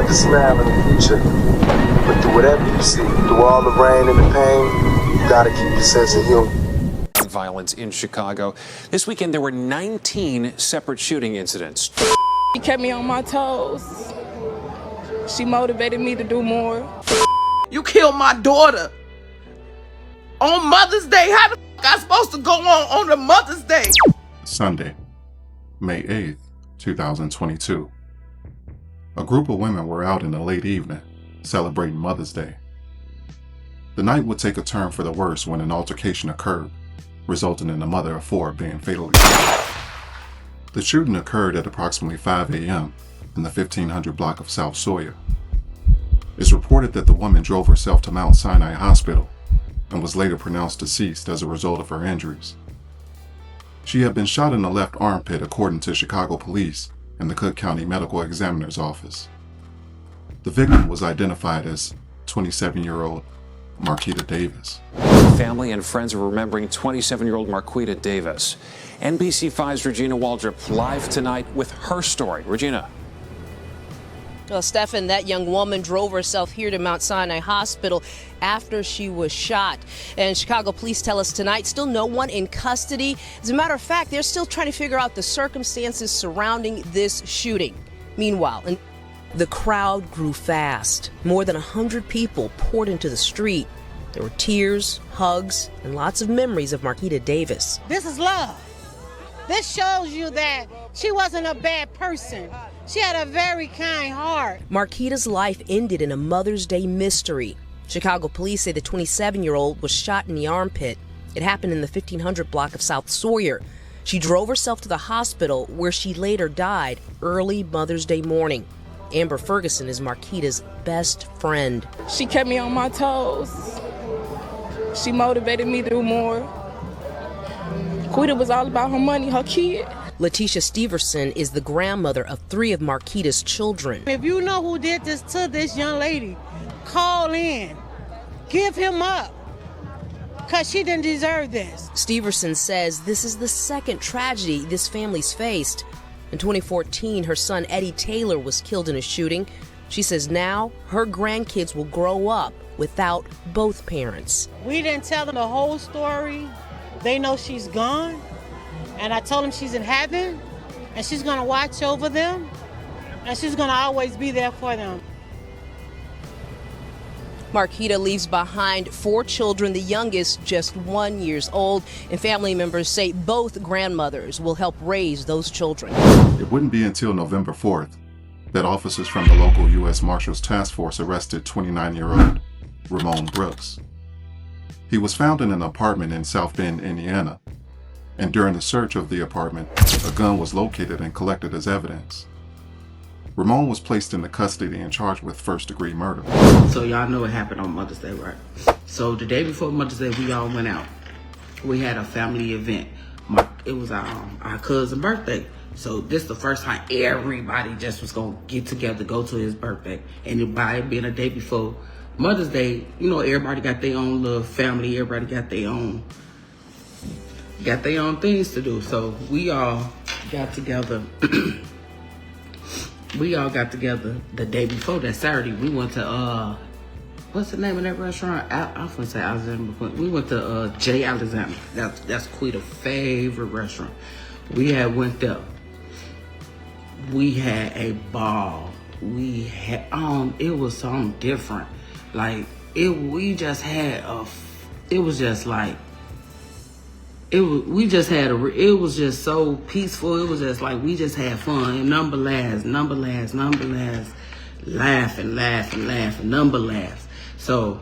like a smile in the future. But through whatever you see, through all the rain and the pain, you gotta keep your sense of humor. Violence in Chicago. This weekend, there were 19 separate shooting incidents. She kept me on my toes. She motivated me to do more. You killed my daughter on Mother's Day. How the fuck I supposed to go on the Mother's Day? Sunday, May 8th, 2022. A group of women were out in the late evening, celebrating Mother's Day. The night would take a turn for the worse when an altercation occurred, resulting in the mother of four being fatally shot. The shooting occurred at approximately 5 a.m. in the 1500 block of South Sawyer. It's reported that the woman drove herself to Mount Sinai Hospital and was later pronounced deceased as a result of her injuries. She had been shot in the left armpit according to Chicago police and the Cook County Medical Examiner's Office. The victim was identified as 27-year-old Marquita Davis. Family and friends are remembering 27-year-old Marquita Davis. NBC5's Regina Waldrop live tonight with her story. Regina. Well, Stefan, that young woman drove herself here to Mount Sinai Hospital after she was shot. And Chicago police tell us tonight still no one in custody. As a matter of fact, they're still trying to figure out the circumstances surrounding this shooting. Meanwhile, the crowd grew fast. More than 100 people poured into the street. There were tears, hugs, and lots of memories of Marquita Davis. This is love. This shows you that she wasn't a bad person. She had a very kind heart. Marquita's life ended in a Mother's Day mystery. Chicago police say the 27-year-old was shot in the armpit. It happened in the 1500 block of South Sawyer. She drove herself to the hospital where she later died early Mother's Day morning. Amber Ferguson is Marquita's best friend. She kept me on my toes. She motivated me to do more. Quita was all about her money, her kid. Letitia Steverson is the grandmother of 3 of Marquita's children. If you know who did this to this young lady, call in. Give him up. Because she didn't deserve this. Steverson says this is the second tragedy this family's faced. In 2014, her son Eddie Taylor was killed in a shooting. She says now her grandkids will grow up without both parents. We didn't tell them the whole story. They know she's gone. And I told them she's in heaven. And she's going to watch over them. And she's going to always be there for them. Marquita leaves behind 4 children, the youngest just 1 year old, and family members say both grandmothers will help raise those children. It wouldn't be until November 4th that officers from the local U.S. Marshals Task Force arrested 29-year-old Ramon Brooks. He was found in an apartment in South Bend, Indiana, and during the search of the apartment, a gun was located and collected as evidence. Ramon was placed into custody and charged with first-degree murder. So y'all know what happened on Mother's Day, right? So the day before Mother's Day, we all went out. We had a family event. It was our cousin's birthday. So this is the first time everybody just was gonna get together, go to his birthday. And by it being a day before Mother's Day, you know, everybody got their own little family. Everybody got their own things to do. So we all got together. We all got together the day before that Saturday. We went to what's the name of that restaurant? I was gonna say Alexander, but we went to J. Alexander. That's Quita's favorite restaurant. We had went there. We had a ball. We had it was something different. Like it was just so peaceful. It was just like we just had fun. And number laughs, laughing, number laughs. So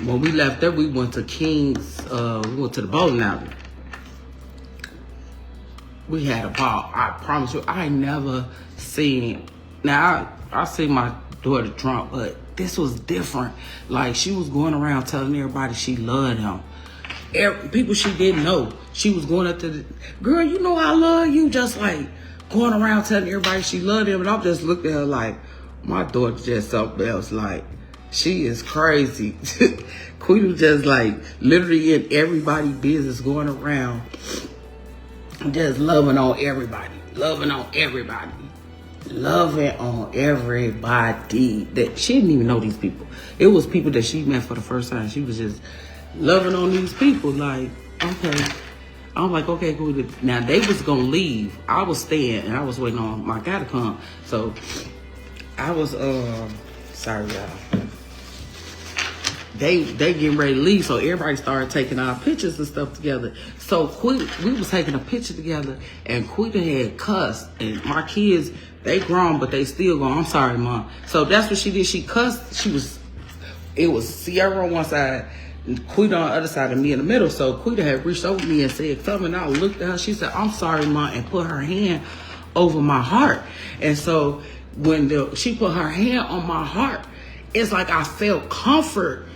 when we left there, we went to King's, we went to the bowling alley. We had a ball. I promise you, I never seen, now I seen my daughter drunk, but this was different. Like she was going around telling everybody she loved him. People she didn't know. She was going up to the girl, you know I love you, just like going around telling everybody she loved him. And I'm just looking at her like, my daughter's just something else. Like, she is crazy. Queen was just like literally in everybody's business, going around just loving on everybody. loving on everybody that she didn't even know these people. It was people that she met for the first time. She was just loving on these people. Like, okay. I'm like, okay, cool. Now they was gonna leave. I was staying and I was waiting on my guy to come. So I was sorry y'all. They getting ready to leave, so everybody started taking our pictures and stuff together. So we was taking a picture together, and Quita had cussed. And my kids, they grown, but they still going, I'm sorry, Mom. So that's what she did. She cussed. It was Sierra on one side, and Quita on the other side, and me in the middle. So Quita had reached over me and said something, and I looked at her. She said, I'm sorry, Mom, and put her hand over my heart. And so when she put her hand on my heart, it's like I felt comfort.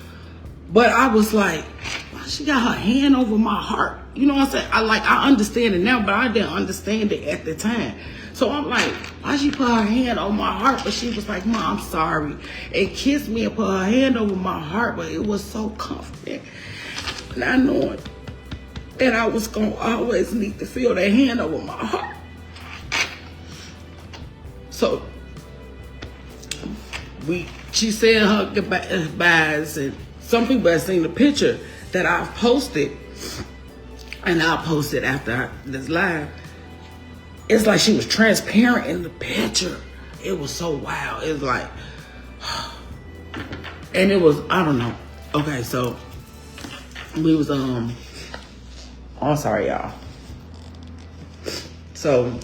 But I was like, why she got her hand over my heart? You know what I'm saying? I understand it now, but I didn't understand it at the time. So I'm like, why she put her hand on my heart? But she was like, Mom, I'm sorry. And kissed me and put her hand over my heart, but it was so comforting. And I know that I was going to always need to feel that hand over my heart. So she said her goodbyes, and some people have seen the picture that I've posted, and I'll post it after this live. It's like she was transparent in the picture. It was so wild. It was like, and it was, I don't know. Okay, so we was, I'm sorry, y'all. So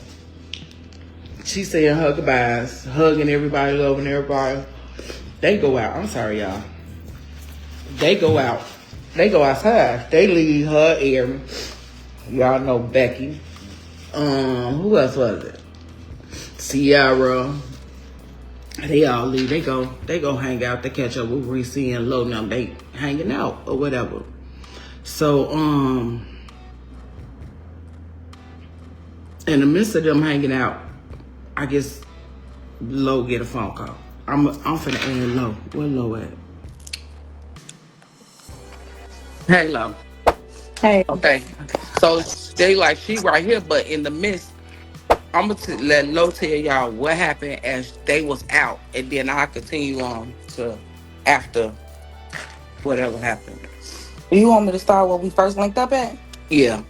she saying her goodbyes, hugging everybody, loving everybody. They go out. I'm sorry, y'all. They go out. They go outside. They leave her, Erin. Y'all know Becky. Who else was it? Sierra. They all leave. They go hang out. They catch up with Reese and Lo. Now they hanging out or whatever. So, in the midst of them hanging out, I guess Lo get a phone call. I'm finna add Lo. Where Lo at? Hey, Lo. Hey. Okay. So they like, she right here, but in the midst, I'm gonna let Lo tell y'all what happened as they was out, and then I'll continue on to after whatever happened. You want me to start where we first linked up at? Yeah.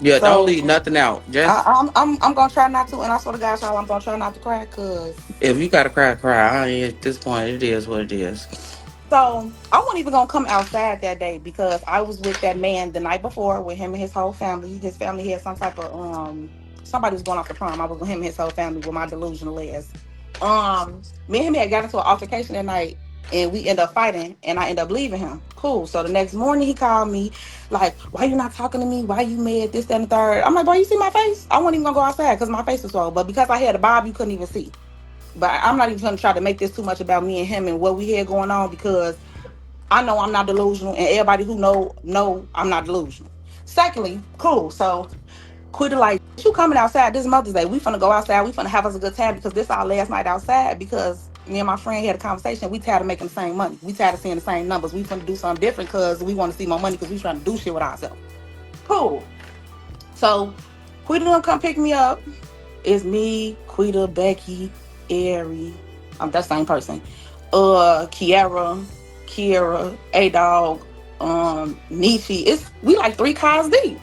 Yeah, So, don't leave nothing out. Just I'm gonna try not to, and I swear to God, y'all, I'm gonna try not to cry, cause if you gotta cry, cry. I ain't at this point. It is what it is. so I wasn't even gonna come outside that day because I was with that man the night before with him and his whole family. His family had some type of somebody was going off the prom. I was with him and his whole family with my delusional ass. Me and him had got into an altercation that night, and we ended up fighting, and I ended up leaving him. Cool. So the next morning he called me like, why you not talking to me? Why you mad? This, that, and the third. I'm like, boy, you see my face? I wasn't even gonna go outside because my face was swollen, but because I had a bob, you couldn't even see. But I'm not even gonna try to make this too much about me and him and what we had going on, because I know I'm not delusional, and everybody who know I'm not delusional. Secondly, cool. So Quita like, you coming outside this Mother's Day? We finna go outside. We finna have us a good time because this our last night outside. Because me and my friend had a conversation. We tired of making the same money. We tired of seeing the same numbers. We finna do something different because we want to see more money because we trying to do shit with ourselves. Cool. So Quita done come pick me up. It's me, Quita, Becky, Ari. I'm that same person. Kiara, A-Dog, Nietzsche. We like 3 cars deep.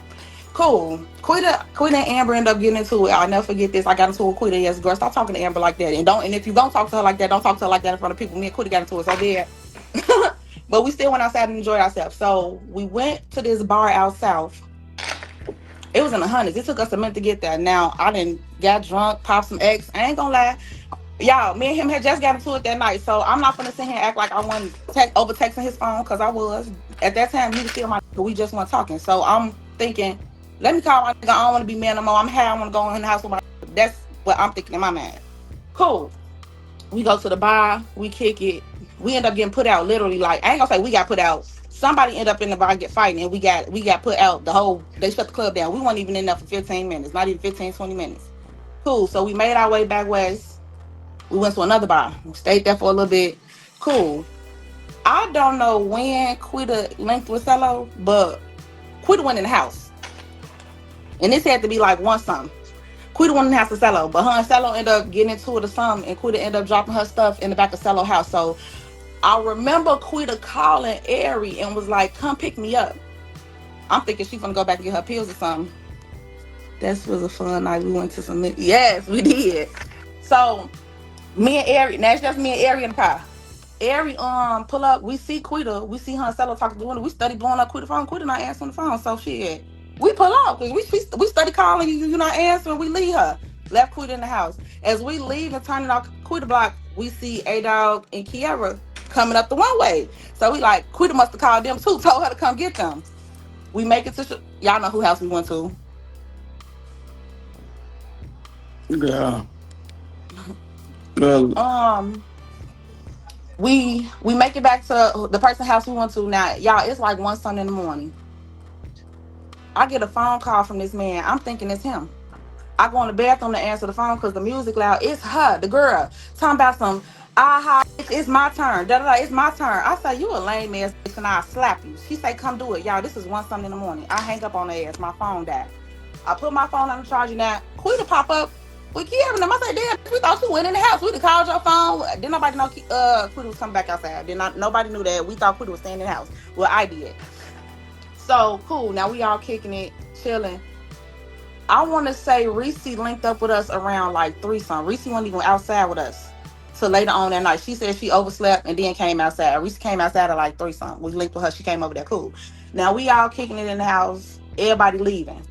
Cool. Quita and Amber end up getting into it. I'll never forget this. I got into it with Quita. Yes, girl, stop talking to Amber like that. And if you don't talk to her like that, don't talk to her like that in front of people. Me and Quita got into it so bad. But we still went outside and enjoyed ourselves. So we went to this bar out south. It was in the hundreds. It took us a minute to get there. Now, I done got drunk, popped some X. I ain't gonna lie. Y'all, me and him had just got into it that night. So I'm not gonna sit here and act like I wasn't over texting his phone, because I was. At that time, he was still my nigga. We just weren't talking. So I'm thinking, let me call my nigga. I don't want to be man no more. I'm high. I want to go in the house with my nigga. That's what I'm thinking in my mind. Cool. We go to the bar. We kick it. We end up getting put out literally. Like, I ain't gonna say we got put out. Somebody end up in the bar get fighting, and we got put out. They shut the club down. We weren't even in there for 15 minutes. Not even 15, 20 minutes. Cool. So we made our way back west. We went to another bar. We stayed there for a little bit. Cool. I don't know when Quita linked with Cello, but Quita went in the house. And this had to be like one something. Quita wanted to have Cello, but her and Cello ended up getting into it or something, and Quita ended up dropping her stuff in the back of Cello house. So I remember Quita calling Ari and was like, come pick me up. I'm thinking she's gonna go back and get her pills or something. This was a fun night. We went to some, yes, we did. So me and Ari, now it's just me and Ari in the car. Ari pull up, we see Quita, we see her and Cello talking to the window. We study blowing up Quita phone. Quita not answering the phone, so shit. We pull up because we study calling you, you not answering. We leave her, left Quita in the house. As we leave and turning off Quita block, we see A-Dog and Kiara coming up the one way. So we like, Quita must have called them too, told her to come get them. We make it to y'all know who house we went to. Yeah. We make it back to the person's house we went to. Now, y'all, it's like 1 Sunday in the morning. I get a phone call from this man. I'm thinking it's him. I go in the bathroom to answer the phone because the music loud. It's her, the girl, talking about some, aha, it's my turn. It's my turn. I say, you a lame ass bitch and I'll slap you. She say, come do it. Y'all, this is 1 Sunday in the morning. I hang up on her ass. My phone died. I put my phone on the charger now. Quita pop up. We keep having them. I say, damn, we thought you went in the house. We done called your phone. Didn't nobody know Quita was coming back outside. Nobody knew that. We thought Quita was staying in the house. Well, I did. So, cool. Now we all kicking it, chilling. I want to say Reese linked up with us around like 3 something. Reese wasn't even outside with us till later on that night. She said she overslept and then came outside. Reese came outside at like 3 something. We linked with her. She came over there. Cool. Now we all kicking it in the house. Everybody leaving.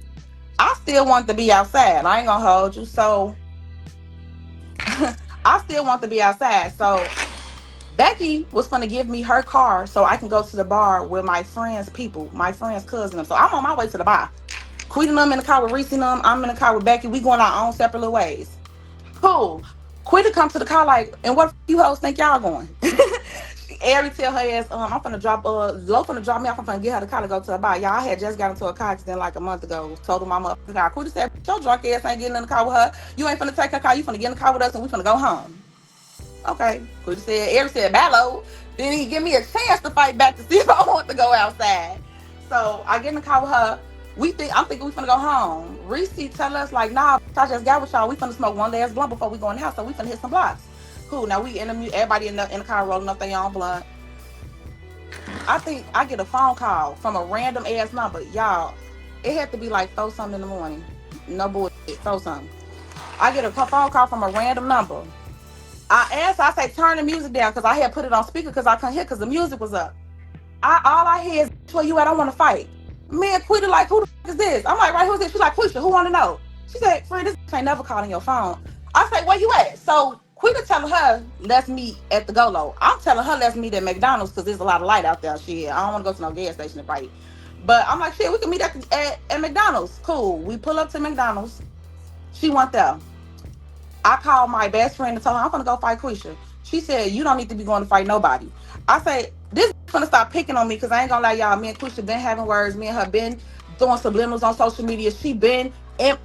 I still want to be outside. I ain't gonna hold you. So I still want to be outside. So Becky was gonna give me her car so I can go to the bar with my friends' people, my friends' cousin. So I'm on my way to the bar. Quita and them in the car with Reese and them. I'm in the car with Becky. We going our own separate little ways. Cool. Quita come to the car like, and what you hoes think y'all going? Ari tell her ass, I'm finna drop, Lo finna drop me off. I'm finna get her the car to go to the bar. Y'all, I had just got into a car accident like a month ago. Told her mama up in the car. Quita said, your drunk ass ain't getting in the car with her. You ain't finna take her car. You finna get in the car with us and we finna go home. Okay. Quita said, Ari said, Ballo. Then he give me a chance to fight back to see if I want to go outside. So I get in the car with her. I'm thinking we finna go home. Reese tell us like, nah, I just got with y'all. We finna smoke one last blunt before we go in the house. So we finna hit some blocks. Cool. Now we everybody in the car rolling up their own blunt. I think I get a phone call from a random ass number. Y'all, it had to be like 4 something in the morning. No bullshit, 4 something. I get a phone call from a random number. I answer, I say, turn the music down because I had put it on speaker because I couldn't hear because the music was up. All I hear is, where you at? I want to fight. Me and Quita like, who the fuck is this? I'm like, right, who's this? She's like, Quita, who want to know? She said, friend, this ain't never calling your phone. I say, where you at? So Quita telling her, let's meet at the Golo. I'm telling her, let's meet at McDonald's because there's a lot of light out there. Shit, I don't want to go to no gas station to fight. But I'm like, shit, we can meet at McDonald's. Cool. We pull up to McDonald's. She went there. I called my best friend and told her, I'm going to go fight Quisha. She said, you don't need to be going to fight nobody. I say, this gonna stop picking on me because I ain't gonna lie, y'all. Me and Quisha been having words. Me and her been throwing subliminals on social media. She been, and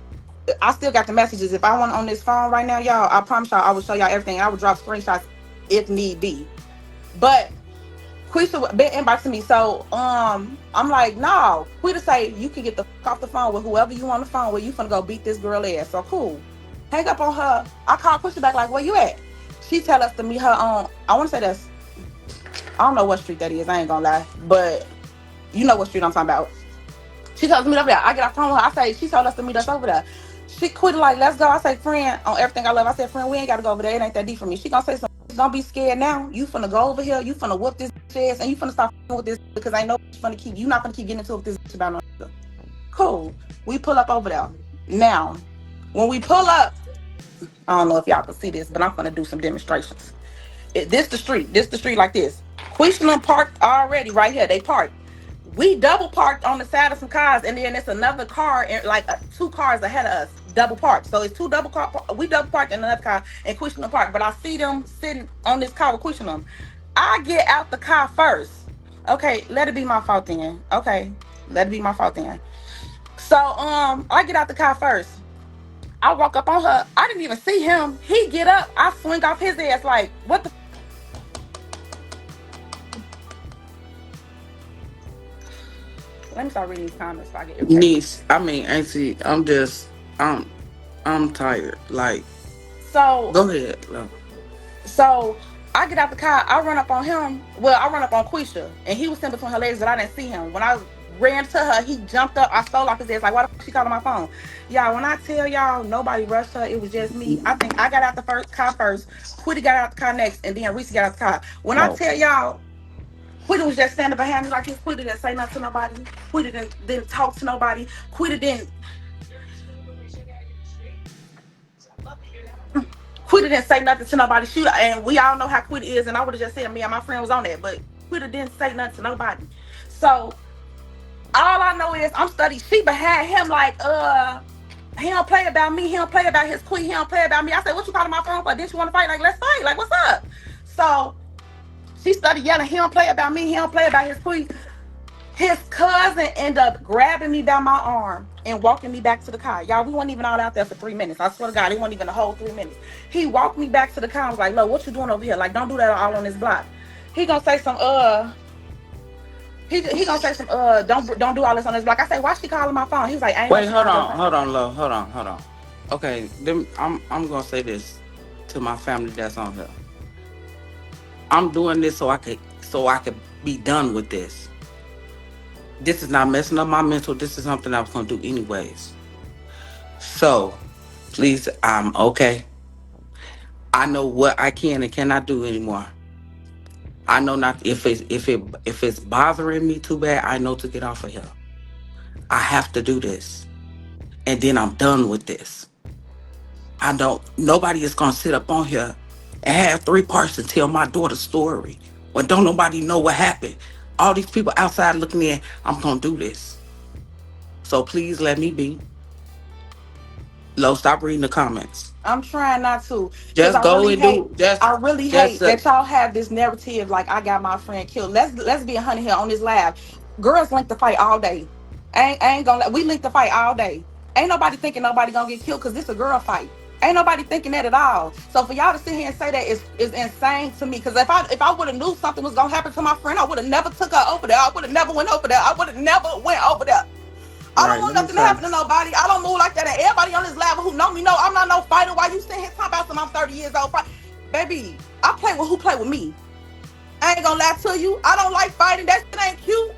I still got the messages. If I want on this phone right now, y'all, I promise y'all I will show y'all everything. I would drop screenshots if need be. But Quisha been inboxing me, so I'm like, no. Quita say you can get the fuck off the phone with whoever you on the phone with. You finna go beat this girl ass. So cool. Hang up on her. I call Quisha back like, where you at? She tell us to meet her on. I want to say that's. I don't know what street that is. I ain't gonna lie, but you know what street I'm talking about. She tells me over there. I get off the phone with her. I say she told us to meet us over there. She quit like, let's go. I say, friend, on everything I love. I said, friend, we ain't gotta go over there. It ain't that deep for me. She gonna say something. Don't be scared now. You finna go over here. You finna whoop this ass, and you finna stop with this because I know you not gonna keep getting into it with this about no. Cool. We pull up over there. Now, when we pull up, I don't know if y'all can see this, but I'm gonna do some demonstrations. This the street like this. Queensland parked already right here. They parked. We double parked on the side of some cars, and then it's another car, like 2 cars ahead of us, double parked. So it's 2 double car. We double parked in another car in Queensland Park, but I see them sitting on this car with Queensland. I get out the car first. Okay, let it be my fault then. Okay, let it be my fault then. So I get out the car first. I walk up on her. I didn't even see him. He get up. I swing off his ass like, what the? Let me start reading these comments so I get it. Niece, I mean, Auntie, I'm just, I'm tired. Like, So go ahead. Love. So I get out the car, I run up on him. Well, I run up on Quisha, and he was sitting between her legs, but I didn't see him. When I ran to her, he jumped up. I stole off his ass. Like, why the fuck she calling my phone? Y'all, when I tell y'all nobody rushed her, it was just me. I think I got out the car first. Quitty got out the car next, and then Reese got out the car. When I No. tell y'all, Quitty was just standing behind me like this. Quitty didn't say nothing to nobody. Quitty didn't talk to nobody. Quita didn't say nothing to nobody. And we all know how Quita is, and I would have just said me and my friend was on that, but Quita didn't say nothing to nobody. So all I know is I'm studying. She behind him like, he don't play about me. He don't play about his queen. He don't play about me. I said, what you calling my phone for? Didn't you want to fight? Like, let's fight. Like, what's up? So she started yelling, he don't play about me. He don't play about his queen. His cousin ended up grabbing me by my arm and walking me back to the car. Y'all, we weren't even all out there for 3 minutes. I swear to God, it wasn't even the whole 3 minutes. He walked me back to the car. I was like, "Lo, what you doing over here? Like, don't do that all on this block." He gonna say some he gonna say some don't do all this on this block. I say, why she calling my phone? He was like, I ain't Wait, no hold Chicago on, phone. Lo, hold on. Okay, then I'm gonna say this to my family that's on here. I'm doing this so I could be done with this. This is not messing up my mental. This is something I was gonna do anyways. So, please, I'm okay. I know what I can and cannot do anymore. I know not if it's bothering me too bad. I know to get off of here. I have to do this, and then I'm done with this. I don't. Nobody is gonna sit up on here and have 3 parts and tell my daughter's story when don't nobody know what happened. All these people outside looking in. I'm gonna do this. So please let me be. Lo, stop reading the comments. I'm trying not to, because Just go and do. I really Just hate that y'all have this narrative like I got my friend killed. Let's be 100 here on this live. Girls link the fight all day. I ain't gonna we link the fight all day. Ain't nobody thinking nobody gonna get killed because this a girl fight. Ain't nobody thinking that at all. So for y'all to sit here and say that is insane to me. Because if I would have knew something was gonna happen to my friend, I would have never took her over there. I would have never went over there. I would have never went over there. I don't right. want Let me nothing to say. happen to nobody. I don't move like that. And everybody on this level who know me know I'm not no fighter. Why you sitting here talking about some I'm 30 years old? Baby, I play with who play with me. I ain't gonna lie to you. I don't like fighting. That shit ain't cute.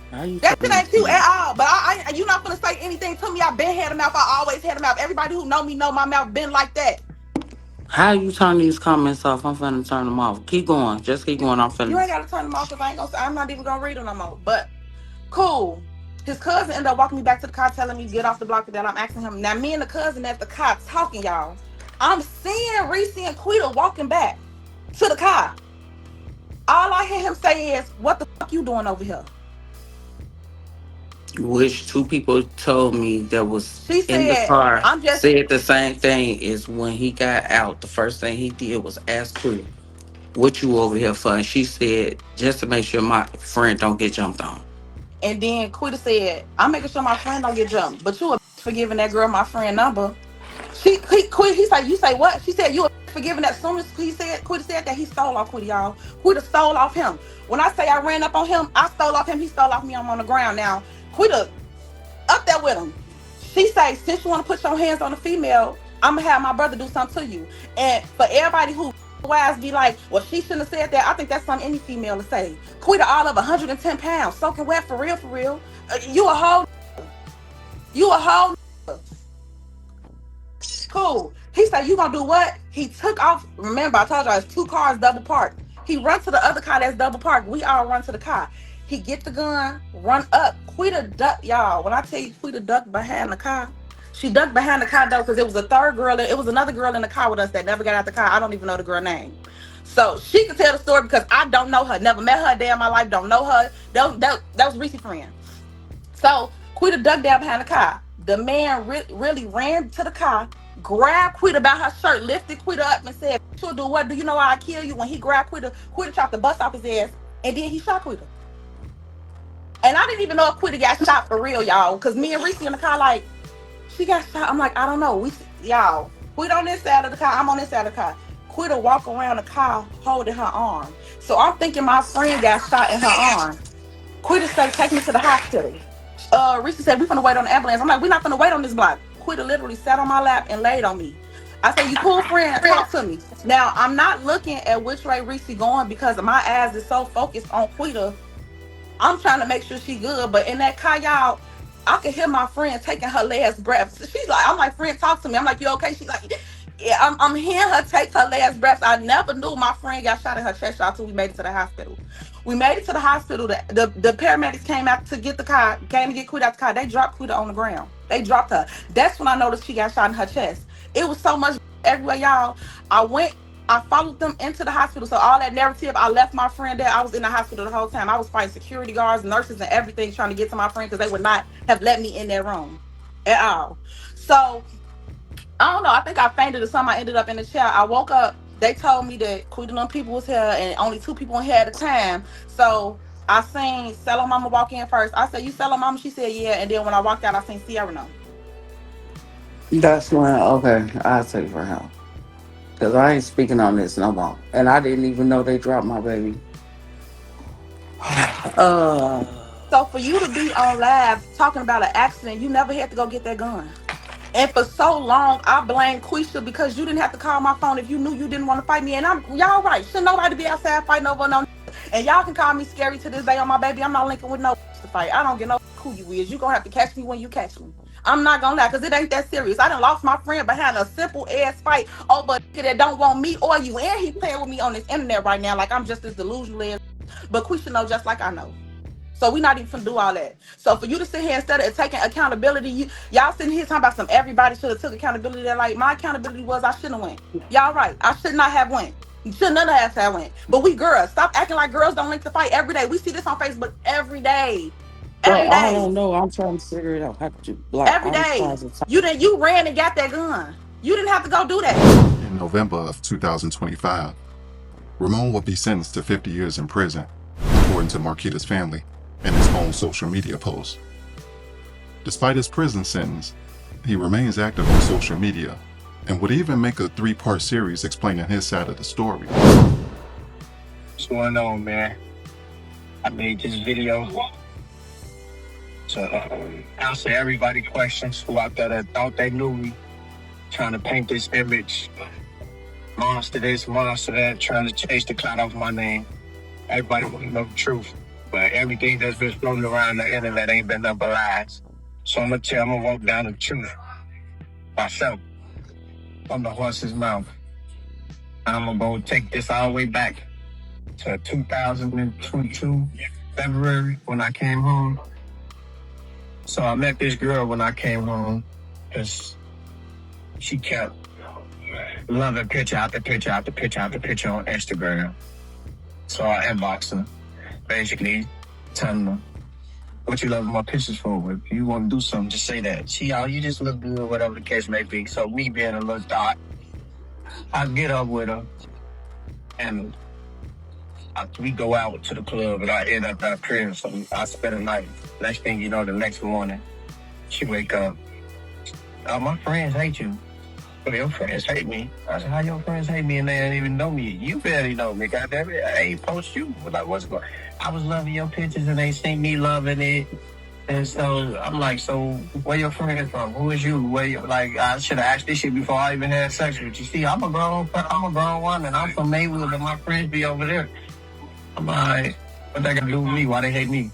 How you That turn shit ain't this cute on? at all. But you not gonna say anything to me. I've been had a mouth. I always had a mouth. Everybody who know me know my mouth been like that. How you turn these comments off? I'm finna turn them off. Keep going. Just keep going. I'm You finna. ain't gotta turn them off because I'm not even gonna read them no more. But cool. His cousin ended up walking me back to the car, telling me get off the block. That I'm asking him. Now me and the cousin at the car talking, y'all. I'm seeing Reese and Quita walking back to the car. All I hear him say is, "What the fuck you doing over here?" Which 2 people told me that was She in the said, car "I'm just." said the same thing. Is when he got out, the first thing he did was ask Quita, "What you over here for?" And she said, "Just to make sure my friend don't get jumped on." And then Quita said, "I'm making sure my friend don't get jumped, but you a for giving that girl my friend number." He said, "You say what?" She said, "You a for giving that." As soon as Quita said that, he stole off Quita, y'all. Quita stole off him. When I say I ran up on him, I stole off him. He stole off me. I'm on the ground now. Quita up there with him. She say, "Since you want to put your hands on a female, I'm gonna have my brother do something to you." And for everybody who wise be like, "Well, she shouldn't have said that," I think that's something any female to say. Quita all of 110 pounds, soaking wet for real, for real. You a whole cool. He said, "You gonna do what?" He took off. Remember, I told y'all it's 2 cars double parked. He run to the other car that's double parked. We all run to the car. He get the gun, run up. Quita duck, y'all. When I tell you Quita ducked behind the car, she ducked behind the car though, because it was a third girl. It was another girl in the car with us that never got out the car. I don't even know the girl name. So she could tell the story because I don't know her. Never met her a day in my life. Don't know her. That was Reese's friend. So Quita ducked down behind the car. The man really ran to the car, grabbed Quita by her shirt, lifted Quita up and said, "She'll do what? Do you know why I kill you?" When he grabbed Quita, Quita tried to bust off his ass, and then he shot Quita. And I didn't even know if Quita got shot for real, y'all. Because me and Reese in the car, like, she got shot. I'm like, I don't know. Y'all, Quita on this side of the car. I'm on this side of the car. Quita walk around the car holding her arm. So I'm thinking my friend got shot in her arm. Quita said, "Take me to the hospital." Reese said, "We finna wait on the ambulance." I'm like, "We're not finna wait on this block." Quita literally sat on my lap and laid on me. I said, "You cool, friend? Talk to me." Now I'm not looking at which way Reese going because my eyes is so focused on Quita. I'm trying to make sure she good, but in that car, y'all, I could hear my friend taking her last breath. She's like, I'm like, "Friend, talk to me." I'm like, "You okay?" She's like, "Yeah." I'm hearing her take her last breath. I never knew my friend got shot in her chest until we made it to the hospital. We made it to the hospital. The paramedics came out to get the car, came to get Quita out the car. They dropped Quita on the ground. They dropped her. That's when I noticed she got shot in her chest. It was so much everywhere, y'all. I followed them into the hospital. So all that narrative, I left my friend there. I was in the hospital the whole time. I was fighting security guards, nurses, and everything trying to get to my friend because they would not have let me in their room at all. So I don't know. I think I fainted or something. I ended up in the chair. I woke up. They told me that Quita people was here and only 2 people in here at a time. So I seen Cello Mama walk in first. I said, "You Cello Mama?" She said, "Yeah." And then when I walked out, I seen Sierra no. That's when, okay, I'll take for help. Because I ain't speaking on this no more. And I didn't even know they dropped my baby. So for you to be on live talking about an accident, you never had to go get that gun. And for so long, I blame Quisha because you didn't have to call my phone if you knew you didn't want to fight me. And y'all right. Should nobody be outside fighting over no. And y'all can call me scary to this day on my baby. I'm not linking with no to fight. I don't get no who you is. You gonna have to catch me when you catch me. I'm not gonna lie, because it ain't that serious. I done lost my friend behind a simple ass fight over a nigga that don't want me or you. And he playing with me on this internet right now like I'm just as delusional as. But Quisha know just like I know. So we not even finna do all that. So for you to sit here instead of taking accountability, y'all sitting here talking about some everybody should have took accountability. That like my accountability was I shouldn't have went. Y'all right. I should not have went. Should none of us have went. But we girls, stop acting like girls don't link to fight every day. We see this on Facebook every day. Every Bro, I day. don't know. I'm trying to figure it out. How could you, like, Every I'm day. trying to talk. You ran and got that gun. You didn't have to go do that. In November of 2025, Ramon will be sentenced to 50 years in prison, according to Marquita's family and his own social media posts. Despite his prison sentence, he remains active on social media and would even make a 3-part series explaining his side of the story. What's going on, man? I made this video to answer everybody's questions who out there that thought they knew me, trying to paint this image, monster this, monster that, trying to chase the clout off my name. Everybody want to know the truth, but everything that's been floating around the internet ain't been nothing but lies. So I'm gonna walk down the truth myself from the horse's mouth. I'm gonna go take this all the way back to 2022, February, when I came home. So I met this girl when I came home because she kept loving picture after picture after picture after picture on Instagram. So I inboxed her, basically telling her, "What you loving my pictures for? If you want to do something, just say that." She, "Oh, you just look good," whatever the case may be. So me being a little thought, I get up with her and we go out to the club and I end up at her crib. So I spend the night. Next thing you know, the next morning, she wake up. "Oh, my friends hate you." "Well, your friends hate me." I said, "How your friends hate me and they don't even know me?" "You barely know me, goddammit. I ain't post you." Like, what's going on? "I was loving your pictures and they seen me loving it." And so I'm like, "So where your friends from? Who is you? Where you?" Like, I should have asked this shit before I even had sex with you. See, I'm a grown woman. I'm from Maywood, but my friends be over there. I'm like, what they got to do with me? Why they hate me?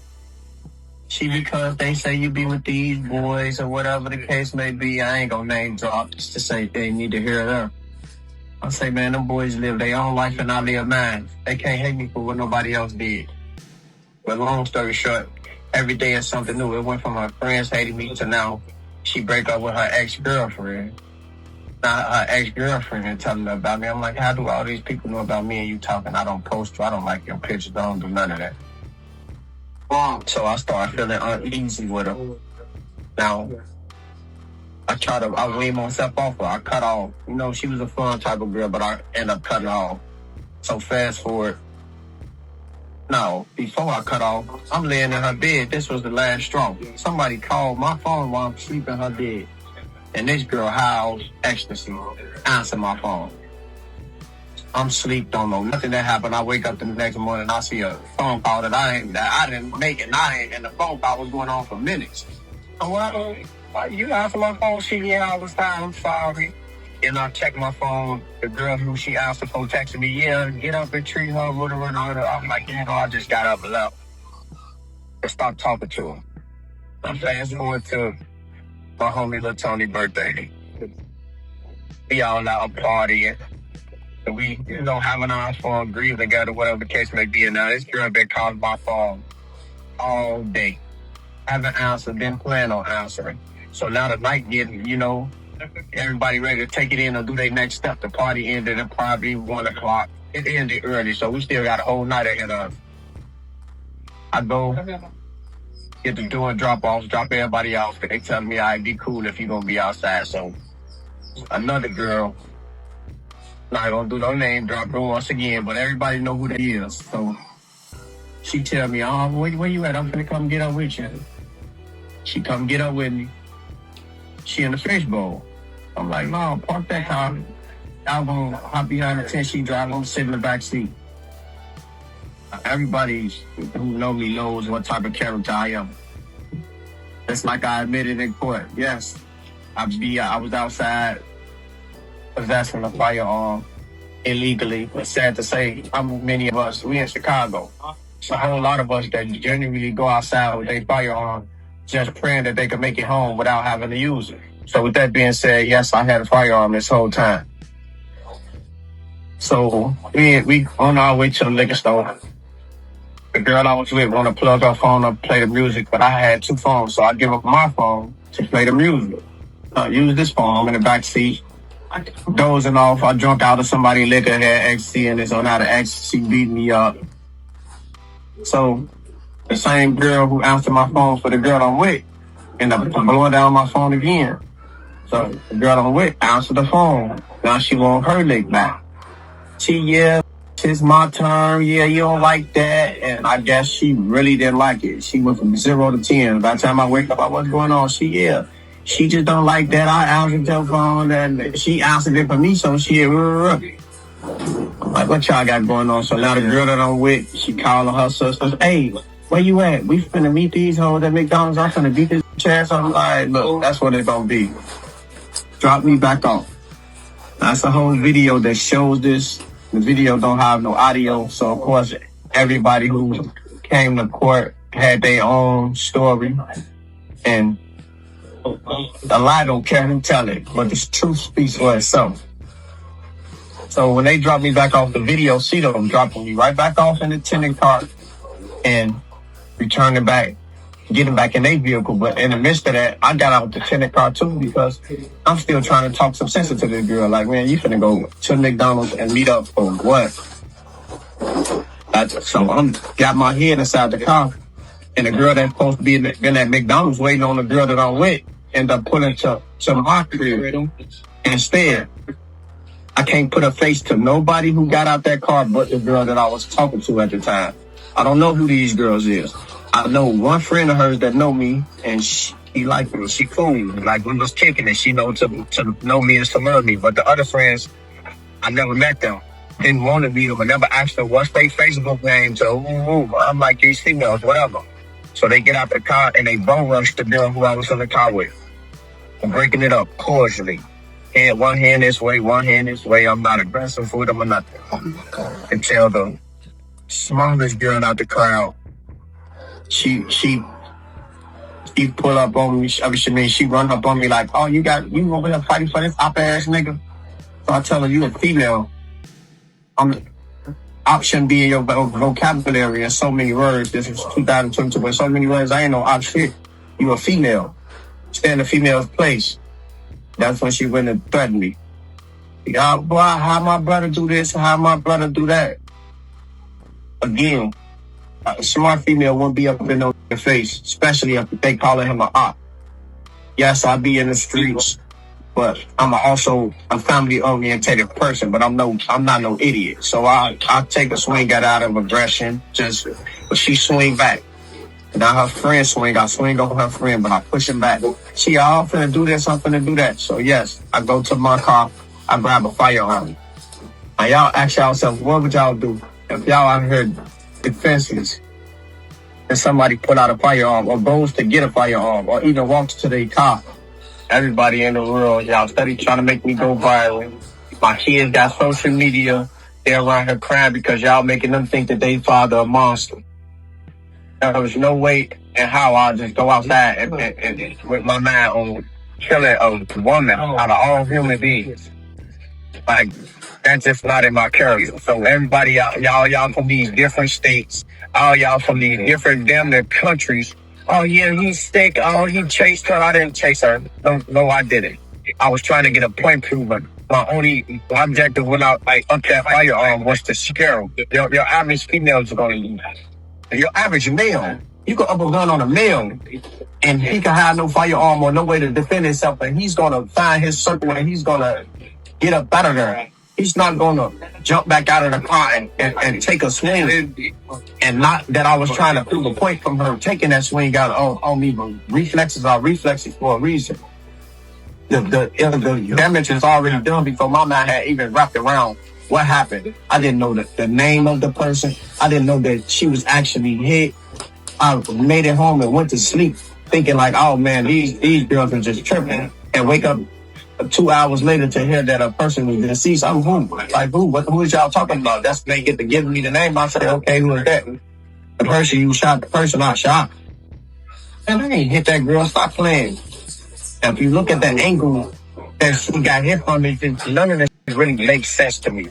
She, "Because they say you be with these boys," or whatever the case may be. I ain't gonna name drop just to say they need to hear them. I say, man, them boys live their own life and I live mine. They can't hate me for what nobody else did. But long story short, every day is something new. It went from her friends hating me to now she break up with her ex-girlfriend. Now her ex-girlfriend telling her about me. I'm like, how do all these people know about me and you talking? I don't post you. I don't like your pictures. I don't do none of that. So I started feeling uneasy with her. Now, I wean myself off her. I cut off. You know, she was a fun type of girl, but I end up cutting off. So fast forward. No, before I cut off, I'm laying in her bed. This was the last straw. Somebody called my phone while I'm sleeping in her bed. And this girl howls ecstasy. Answer my phone. I'm asleep, don't know nothing that happened. I wake up the next morning, I see a phone call that I didn't make it. And the phone call was going on for minutes. Well, you answer my phone, she yeah all the time, I'm sorry. And I check my phone, the girl who she answered for texting me, yeah, get up and treat her, whatever, and all that. I'm like, I just got up and left. And stopped talking to her. I'm fast forward to my homie Lil Tony's birthday. We all out partying. And we, having our fun, grieving together, whatever the case may be. And now this girl been calling my phone all day. Haven't answered, been planning on answering. So now the night getting, everybody ready to take it in or do their next step. The party ended at probably 1 o'clock. It ended early, so we still got a whole night ahead of us. I go get to doing drop-offs, drop everybody off, but they tell me I'd be cool if you gonna be outside. So another girl, not gonna do no name drop her once again, but everybody know who that is. So she tell me, where you at? I'm gonna come get up with you. She come get up with me. She in the fishbowl. I'm like, no, park that car. I'm gonna hop behind the tent. She drive. I'm gonna sit in the back seat. Everybody who know me knows what type of character I am. It's like I admitted in court. Yes, I was outside possessing a firearm illegally. But sad to say, many of us, we in Chicago. It's a whole lot of us that genuinely go outside with a firearm, just praying that they can make it home without having to use it. So with that being said, yes, I had a firearm this whole time. So we on our way to the liquor store. The girl I was with wanted to plug her phone up, play the music, but I had 2 phones, so I give up my phone to play the music. I use this phone. I'm in the back seat, dozing off. I drunk out of somebody's liquor, had ecstasy, and it's on out of ecstasy, beat me up. So the same girl who answered my phone for the girl I'm with ended up blowing down my phone again. So the girl I'm with answered the phone. Now she want her lick back. It's my turn. Yeah, you don't like that. And I guess she really didn't like it. She went from 0 to 10. By the time I wake up, what's going on? She just don't like that. I answered her phone and she answered it for me. So I'm like, what y'all got going on? So now the girl that I'm with, she calling her sisters. Hey, where you at? We finna meet these hoes at McDonald's. I'm finna beat this ass. I'm like, look, that's what it's gonna be. Drop me back off. That's a whole video that shows this. The video don't have no audio, so of course everybody who came to court had their own story, and a lie don't care who tell it, but the truth speaks for itself. So when they dropped me back off the video, see them dropping me right back off in the tenant car and returning back, getting back in their vehicle. But in the midst of that, I got out the tenant car too because I'm still trying to talk some sense into this girl. Like, man, you finna go to McDonald's and meet up for what? So I'm got my head inside the car, and the girl that's supposed to be in at McDonald's waiting on the girl that I'm with end up pulling to my crib. Instead, I can't put a face to nobody who got out that car but the girl that I was talking to at the time. I don't know who these girls is. I know one friend of hers that know me, and she like me. She cool. Like, we was kicking it. She know to know me and to love me. But the other friends, I never met them. Didn't want to meet them. I never asked them what's their Facebook name. So I'm like, these females, whatever. So they get out the car and they bum rush the girl who I was in the car with. I'm breaking it up cordially. And one hand this way, one hand this way. I'm not aggressive with them or nothing. Until the smallest girl out the crowd, she pull up on me. She run up on me like, oh, you over here fighting for this op-ass nigga? So I tell her, you a female. Op shouldn't be in your vocabulary in so many words. This is 2022, but so many words, I ain't no op shit. You a female. Stay in the female's place. That's when she went and threatened me. Y'all, boy, how my brother do this, how my brother do that. Again, a smart female won't be up in no face, especially if they calling him an op. Yes, I be in the streets, but I'm also a family-orientated person, but I'm not no idiot. So I take a swing out of aggression, but she swing back. Now her friend swing, I swing on her friend, but I push him back. She all finna do this, I'm finna do that. So yes, I go to my car, I grab a firearm. Now y'all ask yourself, what would y'all do if y'all out here defenseless and somebody put out a firearm or goes to get a firearm or even walks to their car. Everybody in the world, y'all steady trying to make me go viral. My kids got social media. They're around here crying because y'all making them think that they father a monster. There was no way and how I'll just go outside and with my mind on killing a woman out of all human beings. Like, that's just not in my character. So everybody, y'all from these different states, all y'all from these different damn near countries. Oh yeah, he's sick. Oh, he chased her. I didn't chase her. No, I didn't. I was trying to get a point proven. My only objective when I up that firearm was to scare him. Your average female is going to use. Your average male, you can up a gun on a male, and he can have no firearm or no way to defend himself, and he's going to find his circle and he's going to get up out of there. He's not going to jump back out of the car and take a swing. And not that I was trying to prove a point from her taking that swing out on me, but reflexes are reflexes for a reason. The damage is already done before my mind had even wrapped around what happened. I didn't know the name of the person. I didn't know that she was actually hit. I made it home and went to sleep thinking like, oh man, these girls are just tripping, and wake up 2 hours later to hear that a person was deceased. I'm who? Like who? Who is y'all talking about? That's when they get to give me the name. I say, okay, who is that? The person you shot, the person I shot. And I ain't hit that girl. Stop playing. And if you look at the angle that she got hit from me, none of this really makes sense to me.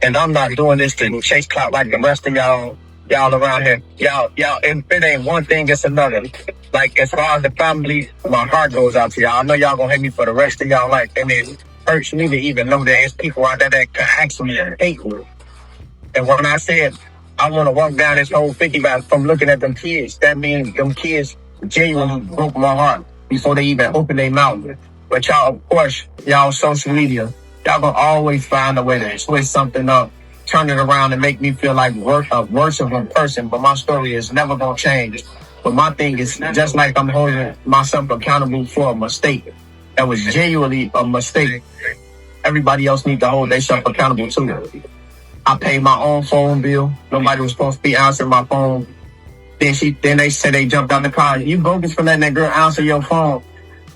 And I'm not doing this to chase clout like the rest of y'all around here. Y'all, if it ain't one thing, it's another. Like, as far as the family, my heart goes out to y'all. I know y'all gonna hate me for the rest of y'all life. And it hurts me to even know that there's people out there that can actually hate me. And when I said I want to walk down this whole 50 mile from looking at them kids, that means them kids genuinely broke my heart before they even opened their mouth. But y'all, of course, y'all social media, y'all gonna always find a way to twist something up, turn it around and make me feel like worse of a person. But my story is never gonna change. But my thing is, just like I'm holding myself accountable for a mistake that was genuinely a mistake, everybody else needs to hold themselves accountable too. I paid my own phone bill. Nobody was supposed to be answering my phone. Then they said they jumped out the car. You bogus for letting that girl answer your phone.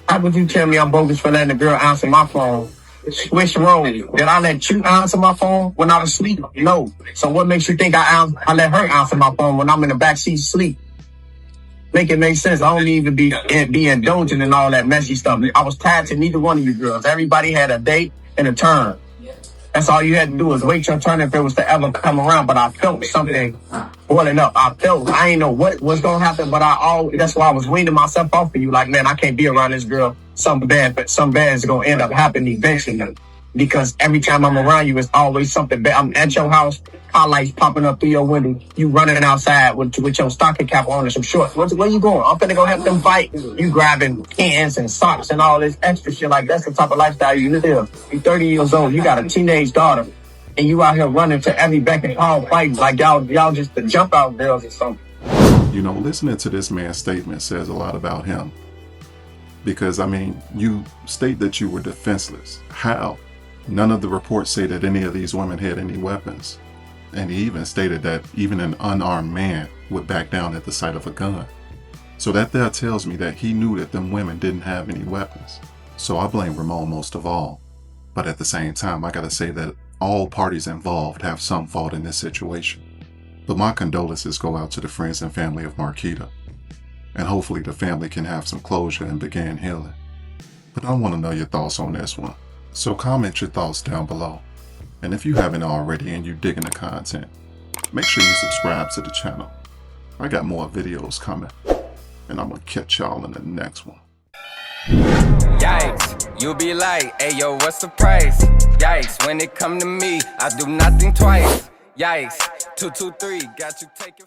How would you tell me I'm bogus for letting the girl answer my phone? Switch roles. Did I let you answer my phone when I was asleep? No. So what makes you think I let her answer my phone when I'm in the backseat asleep? Make it make sense. I don't even be indulging in all that messy stuff. I was tied to neither one of you girls. Everybody had a date and a turn. That's all you had to do was wait your turn if it was to ever come around. But I felt something boiling up. I ain't know what was going to happen, but that's why I was weaning myself off of you. Like, man, I can't be around this girl. Something bad is going to end up happening eventually. Because every time I'm around you, it's always something bad. I'm at your house, car lights popping up through your window. You running outside with your stocking cap on and some shorts. Where you going? I'm finna go help them fight. You grabbing cans and socks and all this extra shit. Like, that's the type of lifestyle you live. You're 30 years old. You got a teenage daughter. And you out here running to every beck and call fighting like y'all just the jump out girls or something. You know, listening to this man's statement says a lot about him. Because, I mean, you state that you were defenseless. How? None of the reports say that any of these women had any weapons. And he even stated that even an unarmed man would back down at the sight of a gun. So that there tells me that he knew that them women didn't have any weapons. So I blame Ramon most of all. But at the same time, I gotta say that all parties involved have some fault in this situation. But my condolences go out to the friends and family of Marquita. And hopefully the family can have some closure and begin healing. But I want to know your thoughts on this one. So comment your thoughts down below. And if you haven't already and you're digging the content, make sure you subscribe to the channel. I got more videos coming. And I'm going to catch y'all in the next one. Yikes, you'll be like, hey yo, what's the price? Yikes, when it come to me, I do nothing twice. Yikes, 223, got you taking